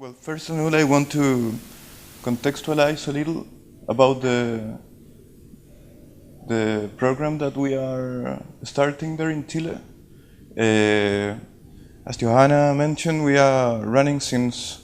Well, first of all, I want to contextualize a little about the program that we are starting there in Chile. As Johanna mentioned, we are running since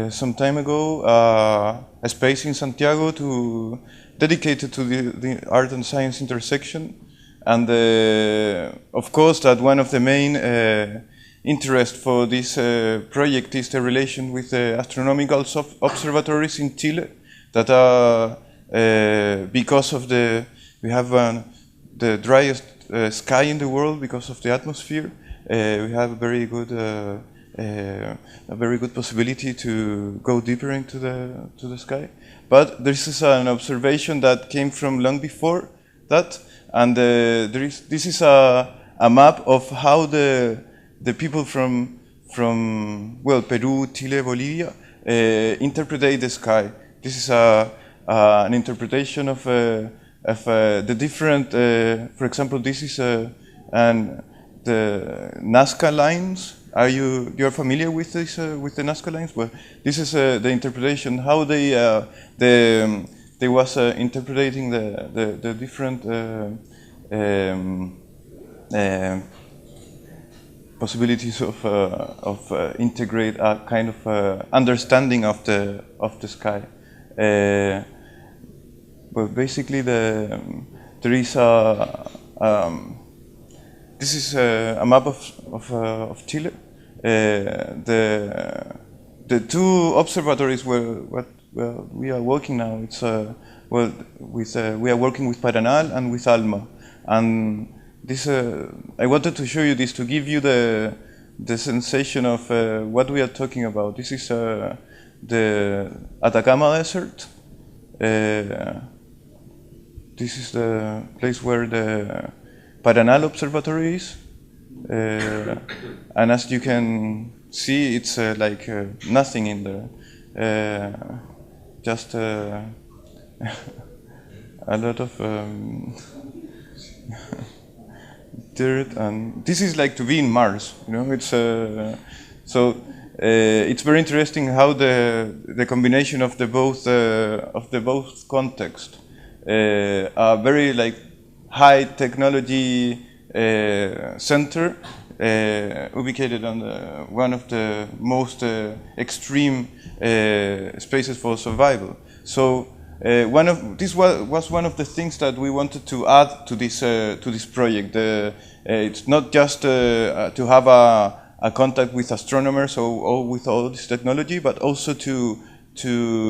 some time ago a space in Santiago dedicated to the art and science intersection. And of course, that one of the main interest for this project is the relation with the astronomical observatories in Chile that are, because of we have the driest sky in the world because of the atmosphere. We have a very good possibility to go deeper into the sky. But this is an observation that came from long before that, and this is a map of how the people from Peru, Chile, Bolivia interpret the sky. This is an interpretation of the different. For example, this is the Nazca lines. You're familiar with this with the Nazca lines? Well, this is the interpretation how they was interpreting the different possibilities of integrate a kind of understanding of the sky. But basically, there is this is a map of Chile. The two observatories what we are working now. It's we are working with Paranal and with Alma, and this I wanted to show you this to give you the sensation of what we are talking about. This is the Atacama Desert. This is the place where the Paranal Observatory is, and as you can see, it's like nothing in there, just a lot of dirt, and this is like to be in Mars. You know, it's it's very interesting how the combination of the both context are very like high technology center ubicated on one of the most extreme spaces for survival. So this was one of the things that we wanted to add to this project. It's not just to have a contact with astronomers or with all this technology, but also to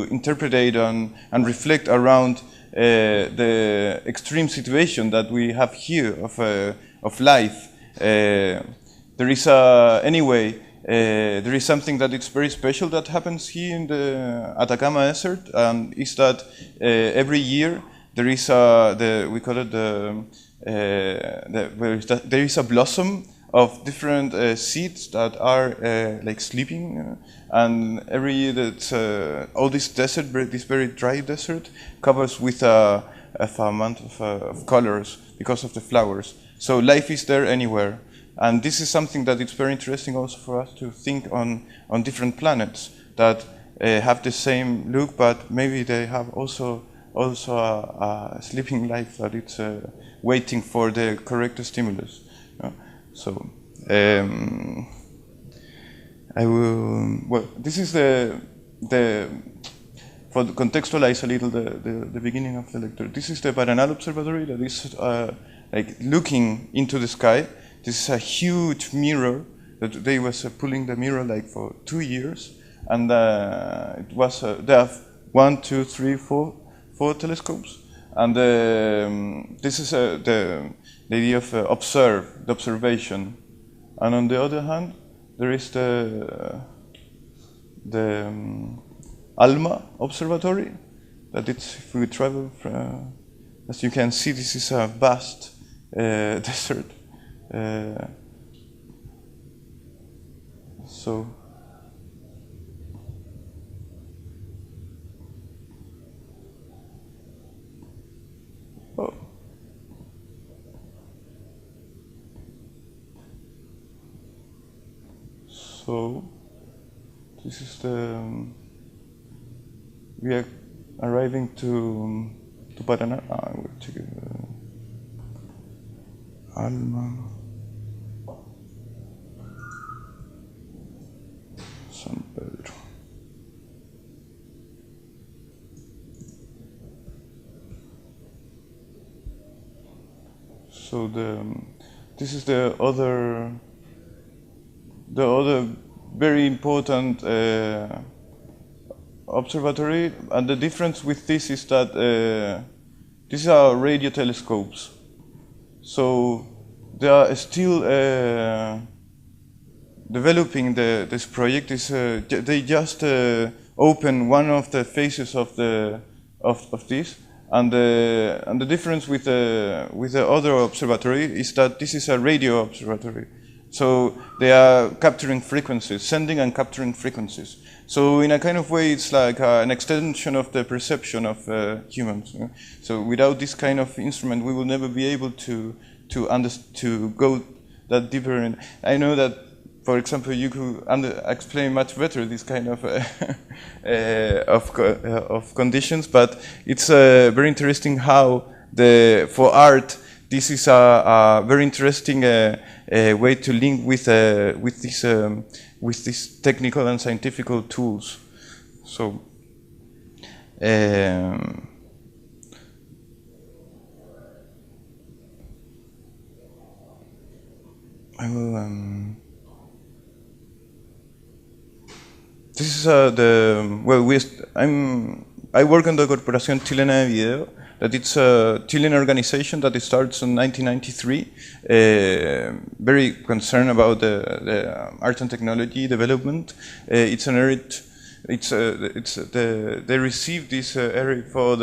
interpret and reflect around the extreme situation that we have here of life. There is there is something that is very special that happens here in the Atacama Desert, and is that every year there is we call it there is a blossom of different seeds that are like sleeping, and every year that all this desert, this very dry desert, covers with a amount of colors because of the flowers. So life is there anywhere, and this is something that it's very interesting also for us to think on different planets that have the same look, but maybe they have also a sleeping life that it's waiting for the correct stimulus. So I will. Well, this is for to contextualize a little the beginning of the lecture. This is the Paranal Observatory that is like looking into the sky. This is a huge mirror that they was pulling the mirror like for 2 years, and it was they have 1, 2, 3, 4 telescopes, and this is the idea of the observation. And on the other hand, there is the Alma Observatory. That it's if we travel, as you can see, this is a vast desert. So. Oh. So this is the we are arriving to Paraná. We'll check it. Alma, San Pedro. So this is the other very important observatory, and the difference with this is that these are radio telescopes. So they are still developing this project. They just open one of the phases of this, and the difference with the other observatory is that this is a radio observatory. So they are capturing frequencies, sending and capturing frequencies. So in a kind of way, it's like an extension of the perception of humans. So without this kind of instrument, we will never be able to go that deeper. And I know that, for example, you could explain much better this kind of of conditions. But it's very interesting how for art, this is a very interesting way to link with these technical and scientific tools. So I will. This is I work on the Corporación Chilena de Video. That it's a Chilean organization that starts in 1993, very concerned about the art and technology development. They received this area from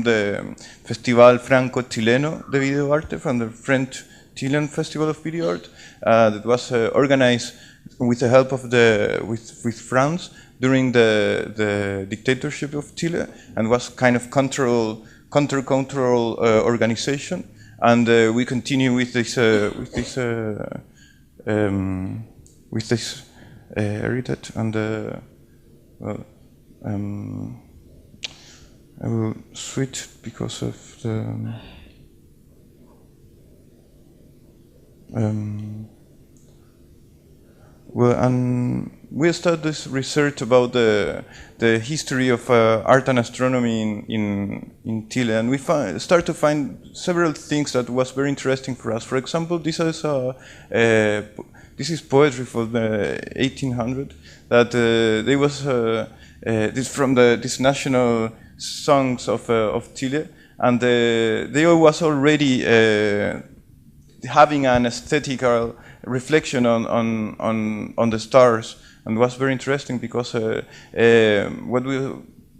the Festival Franco-Chileno de Video Arte, from the French-Chilean Festival of Video Art, that was organized with the help of with France during the dictatorship of Chile, and was kind of counter-cultural organization, and we continue with this heritage. And I will switch because of the and we started this research about the history of art and astronomy in Chile, and we start to find several things that was very interesting for us. For example, this is poetry from the 1800 that they was this from these national songs of Chile, and they was already having an aesthetical reflection on the stars, and was very interesting because what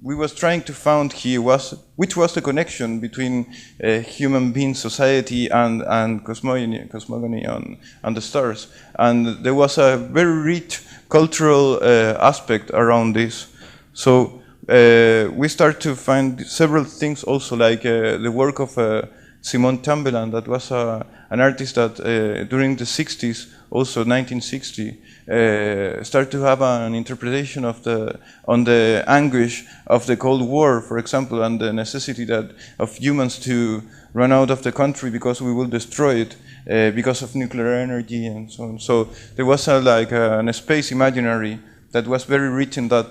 we was trying to find here was which was the connection between human being, society, and cosmogony on the stars, and there was a very rich cultural aspect around this. So we start to find several things also, like the work of Simon Chamberlain, that was an artist that during the 60s, also 1960, started to have an interpretation on the anguish of the Cold War, for example, and the necessity of humans to run out of the country because we will destroy it because of nuclear energy and so on. So there was a space imaginary that was very rich in that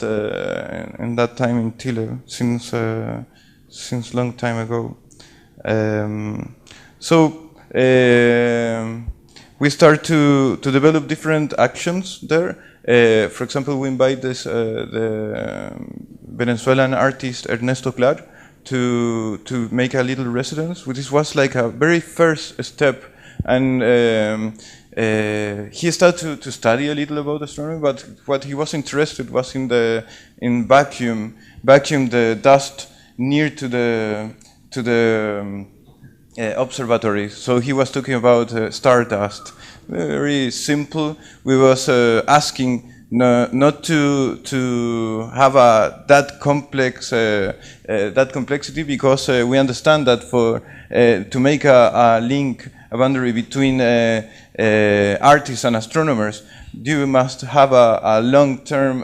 time in Chile since long time ago. We start to develop different actions there. For example, we invite the Venezuelan artist Ernesto Clar to make a little residence, which was like a very first step. And he started to study a little about astronomy, but what he was interested was in vacuum the dust near to the observatories. So he was talking about stardust. Very simple. We was asking not to have that complexity, because we understand that to make a link, a boundary between artists and astronomers, you must have a long-term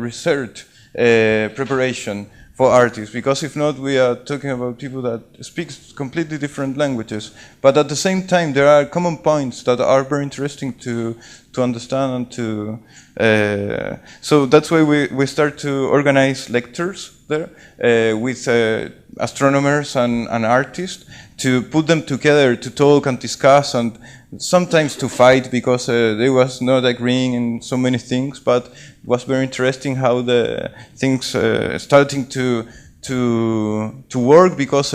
research preparation for artists, because if not, we are talking about people that speak completely different languages. But at the same time, there are common points that are very interesting to understand and to. So that's why we start to organize lectures there with astronomers and artists, to put them together to talk and discuss, and sometimes to fight, because they was not agreeing in so many things. But it was very interesting how the things starting to work, because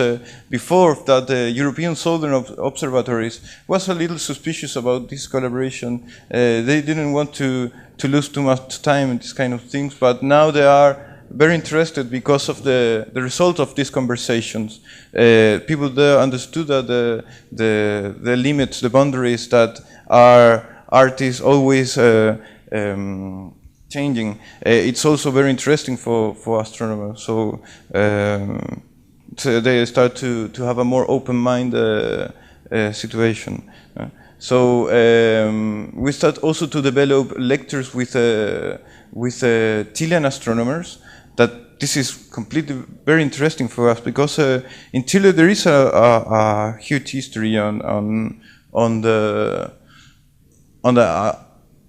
before that the European Southern Observatories was a little suspicious about this collaboration. They didn't want to lose too much time in these kind of things, but now they are very interested because of the result of these conversations. People there understood that the limits, the boundaries that are artists always changing. It's also very interesting for astronomers. So they start to have a more open mind situation. So we start also to develop lectures with Chilean astronomers. That this is completely very interesting for us, because in Chile there is a huge history on the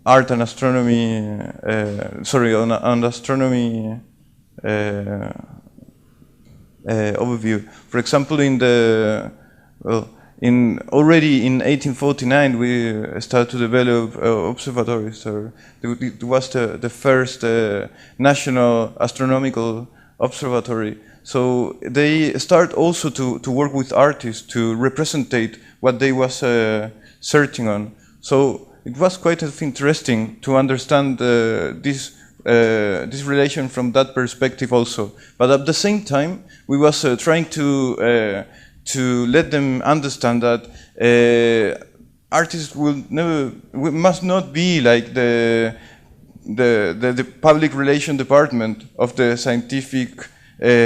art and astronomy. On the astronomy overview. For example, already in 1849 we started to develop observatories. It was the first national astronomical observatory. So they start also to work with artists to represent what they was searching on. So it was quite interesting to understand this relation from that perspective also. But at the same time, we was trying to let them understand that artists must not be like the public relation department of the scientific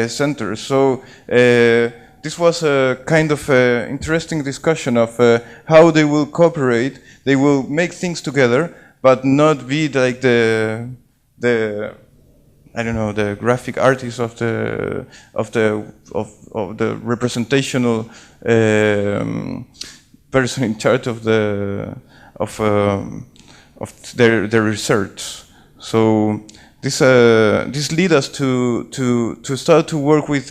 center. So this was a kind of interesting discussion of how they will cooperate. They will make things together, but not be like the I don't know, the graphic artist of the representational person in charge of their research. So this lead us to start to work with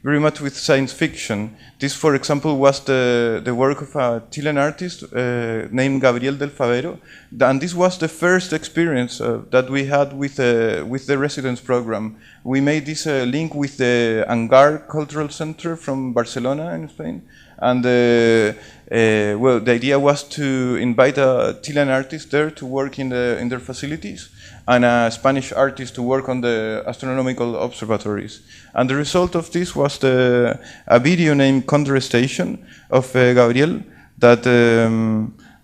very much with science fiction. This, for example, was the work of a Chilean artist named Gabriel del Favero, and this was the first experience that we had with the residence program. We made this link with the Hangar Cultural Center from Barcelona in Spain, and well, the idea was to invite a Chilean artist there to work in their facilities, and a Spanish artist to work on the astronomical observatories. And the result of this was a video named Condor Station of Gabriel that,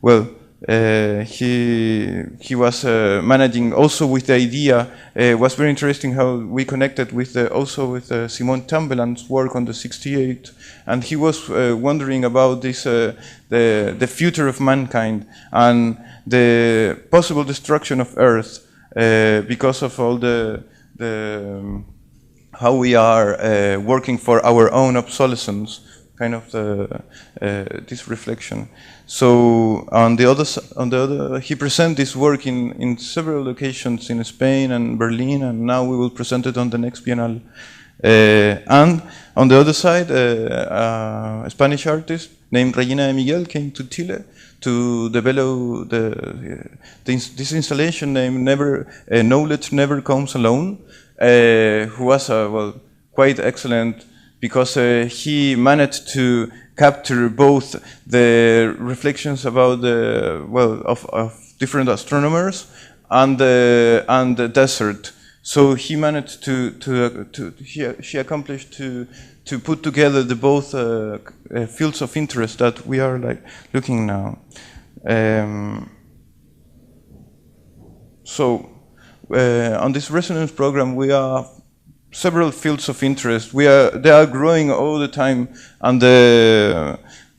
well, he was managing also with the idea. It was very interesting how we connected with also with Simon Chamberlain's work on the 68, and he was wondering about this the future of mankind and the possible destruction of Earth because of all the how we are working for our own obsolescence, kind of this reflection. So on the other, he presented this work in several locations in Spain and Berlin, and now we will present it on the next Biennale. And on the other side, a Spanish artist named Regina de Miguel came to Chile to develop this installation named Knowledge Never Comes Alone, who was well, quite excellent because he managed to capture both the reflections about the of different astronomers and the desert. So he managed she accomplished to put together the both fields of interest that we are like looking now. So on this resonance program, we have several fields of interest. They are growing all the time, and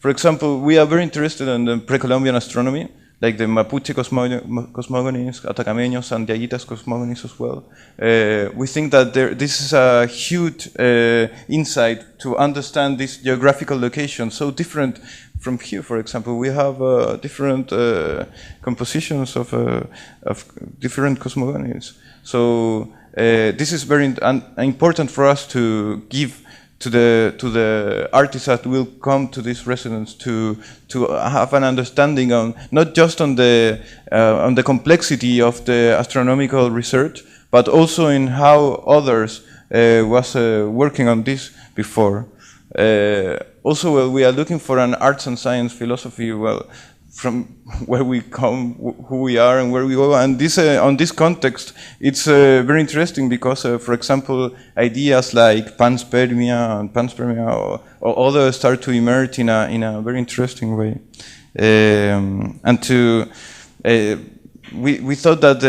for example, we are very interested in the pre-Colombian astronomy. like the Mapuche cosmogonies, Atacameños, and Yayitas cosmogonies as well. We think that this is a huge insight to understand this geographical location, so different from here. For example, we have different compositions of different cosmogonies. So this is very important for us to give to the artists that will come to this residence to have an understanding on not just on the complexity of the astronomical research, but also in how others was working on this before. Also, well, we are looking for an arts and science philosophy. Well, from where we come, who we are, and where we go. And this, on this context, it's very interesting because, for example, ideas like panspermia and panspermia or others start to emerge in a very interesting way. And to we thought that,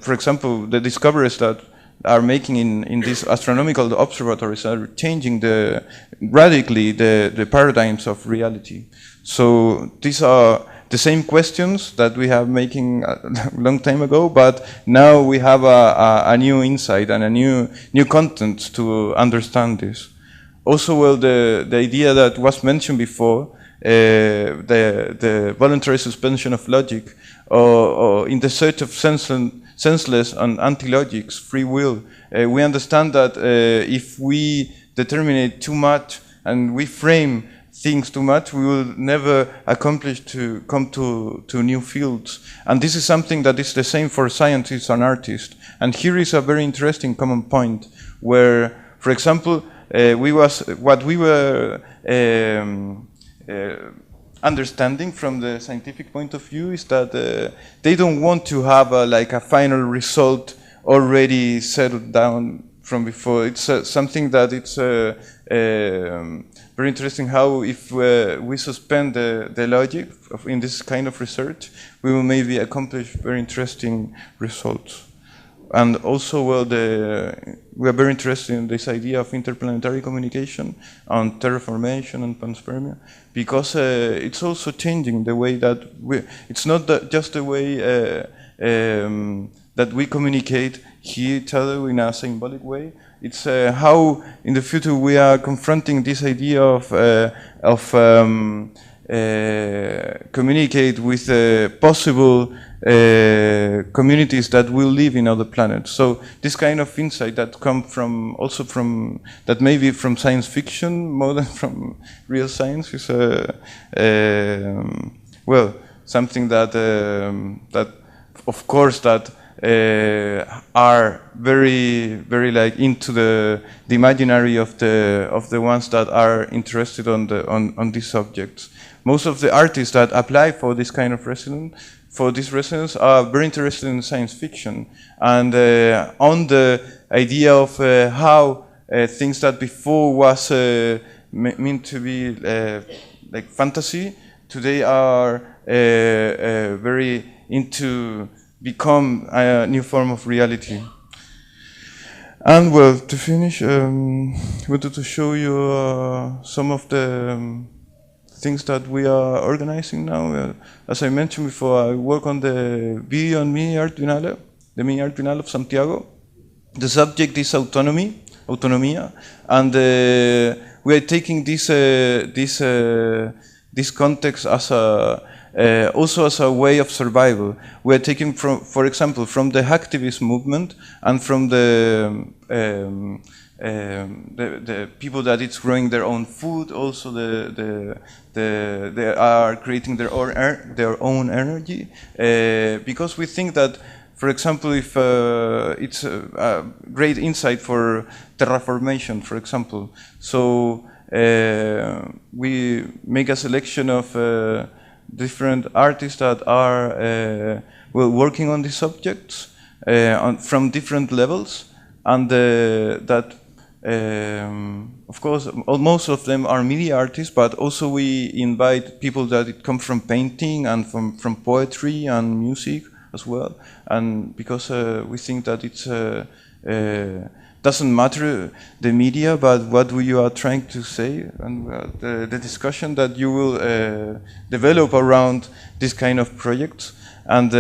for example, the discoveries that are making in these astronomical observatories are changing radically the paradigms of reality. So these are the same questions that we have making a long time ago, but now we have a new insight and a new content to understand this. Also, well, the idea that was mentioned before, the voluntary suspension of logic, or in the search of senseless and anti-logics, free will, we understand that if we determine too much and we frame things too much, we will never accomplish to come to new fields. And this is something that is the same for scientists and artists. And here is a very interesting common point where, for example, what we were understanding from the scientific point of view is that they don't want to have like a final result already settled down from before. It's something that it's very interesting how if we suspend the logic in this kind of research, we will maybe accomplish very interesting results. And also, well, we are very interested in this idea of interplanetary communication on terraformation and panspermia, because it's also changing the way that it's not just the way that we communicate each other in a symbolic way. It's how in the future we are confronting this idea of communicate with possible communities that will live in other planets. So this kind of insight that come from that maybe from science fiction more than from real science is well, something that that of course that are very like into the imaginary of the ones that are interested on these subjects. Most of the artists that apply for this kind of residence are very interested in science fiction and on the idea of how things that before was meant to be like fantasy today are very into become a new form of reality. And well, to finish, I wanted to show you some of the things that we are organizing now. As I mentioned before, I work on the video and mini art biennale, the mini art biennale of Santiago. The subject is autonomia, and we are taking this context as also as a way of survival. We are taking, for example, from the hacktivist movement and from the people that it's growing their own food. Also, they are creating their own energy, because we think that, for example, if it's a great insight for terraformation, for example. So we make a selection of different artists that are working on these subjects from different levels, and that of course most of them are media artists, but also we invite people that come from painting and from poetry and music as well, and because we think that it's doesn't matter the media, but what you are trying to say, and the discussion that you will develop around this kind of projects and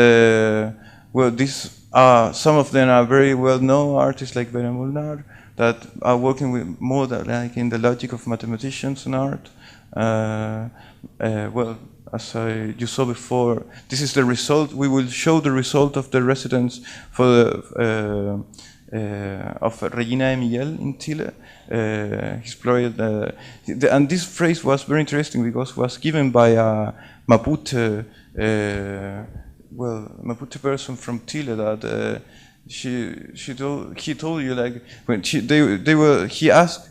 well, some of them are very well-known artists like Vera Molnar that are working with more like in the logic of mathematicians and art. Well, as you saw before, this is the result. We will show the result of the residence for the, of Regina de Miguel in Chile. His project, and this phrase was very interesting because it was given by a Mapuche, Mapuche person from Chile that he told you like when she asked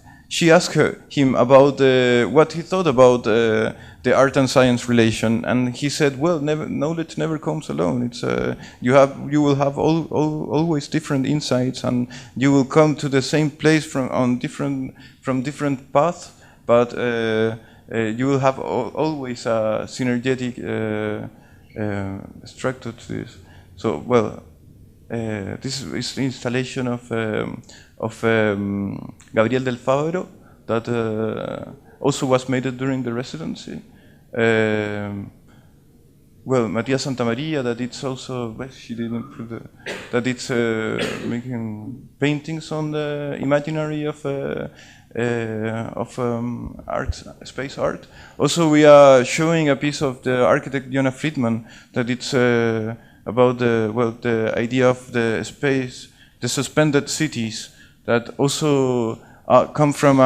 him about what he thought about the art and science relation, and he said, "Well, knowledge never comes alone. It's you will have always different insights, and you will come to the same place from different paths, but you will have always a synergetic structure to this." So, well, this is the installation of Gabriel del Fabro that also was made during the residency. Well, Maria Santamaria, that it's also, well, she didn't put that it's making paintings on the imaginary of art, space art. Also, we are showing a piece of the architect Jonah Friedman that it's about the idea of the space, the suspended cities that also come from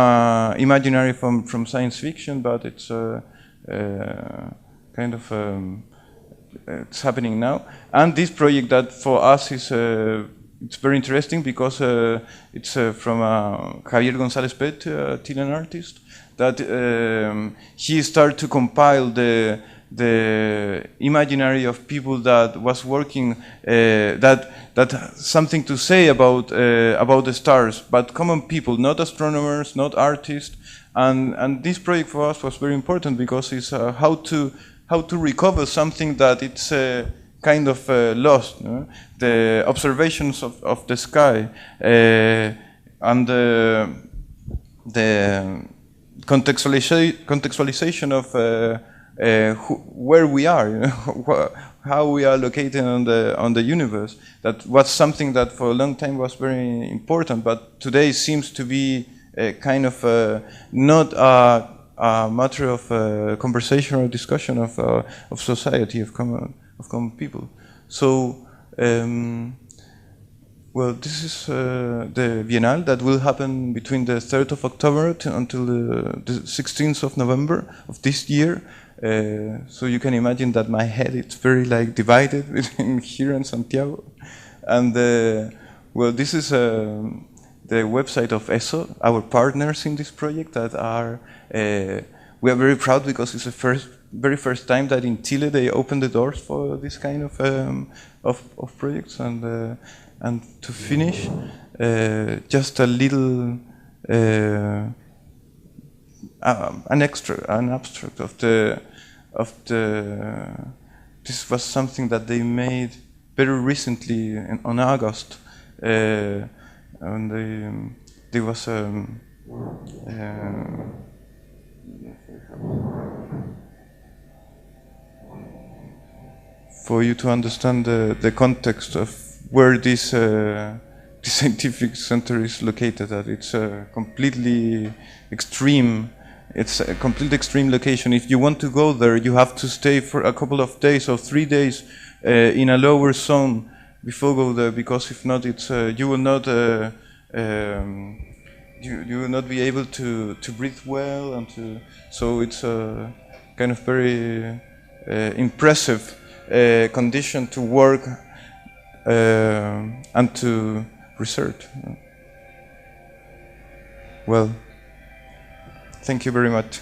imaginary from science fiction, but it's kind of it's happening now. And this project that for us is it's very interesting because it's from Javier González Pet, a Chilean artist, that he started to compile the imaginary of people that was working that something to say about the stars, but common people, not astronomers, not artists, and this project for us was very important because it's how to recover something that it's kind of lost, no? The observations of the sky and the contextualization of where we are, you know, how we are located on the universe. That was something that for a long time was very important, but today seems to be kind of not a matter of conversation or discussion of society, of common people. So, well, this is the Biennale that will happen between the 3rd of October until the 16th of November of this year. So you can imagine that my head is very like divided between here and Santiago. And well, this is the website of ESO, our partners in this project that are, we are very proud because it's the very first time that in Chile they open the doors for this kind of projects. And to finish, just a little an abstract of the this was something that they made very recently on August, and there was for you to understand the context of where this scientific center is located at. It's completely extreme. It's a completely extreme location. If you want to go there, you have to stay for a couple of days or 3 days in a lower zone before go there, because if not, it's you will not you will not be able to breathe well, and so it's a kind of very impressive condition to work and to research. Well, thank you very much.